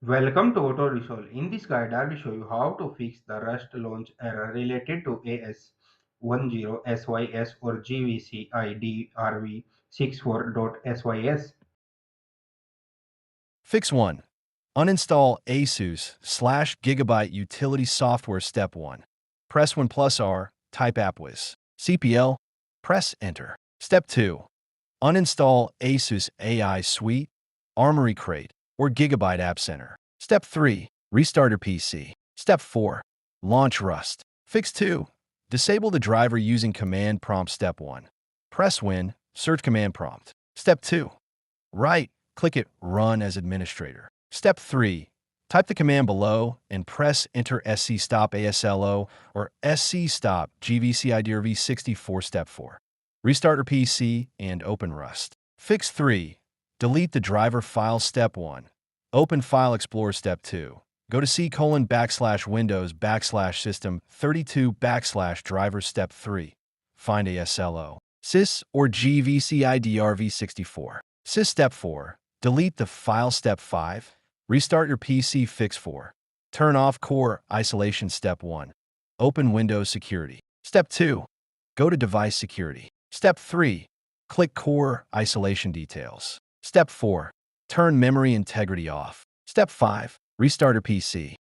Welcome to Auto Resolve. In this guide, I will show you how to fix the Rust launch error related to AS10SYS or GVCIDrv64.sys. Fix 1. Uninstall ASUS/Gigabyte Utility Software Step 1. Press 1 plus R, type AppWiz. CPL, press Enter. Step 2. Uninstall ASUS AI Suite, Armory Crate, or Gigabyte App Center. Step 3. Restart your PC. Step 4. Launch Rust. Fix 2. Disable the driver using Command Prompt. Step 1. Press Win, search Command Prompt. Step 2. Click it Run as Administrator. Step 3. Type the command below and press Enter. Stop ASLO or stop GVCIDrv64. Step 4. Restart your PC and open Rust. Fix 3. Delete the driver file. Step 1. Open File Explorer. Step 2. Go to C:\Windows\System32\Driver. Step 3. Find ASLO.sys or GVCIDrv64.sys. Step 4. Delete the file. Step 5. Restart your PC. Fix 4. Turn off core isolation. Step 1. Open Windows Security. Step 2. Go to Device Security. Step 3. Click Core Isolation Details. Step 4. Turn memory integrity off. Step 5. Restart your PC.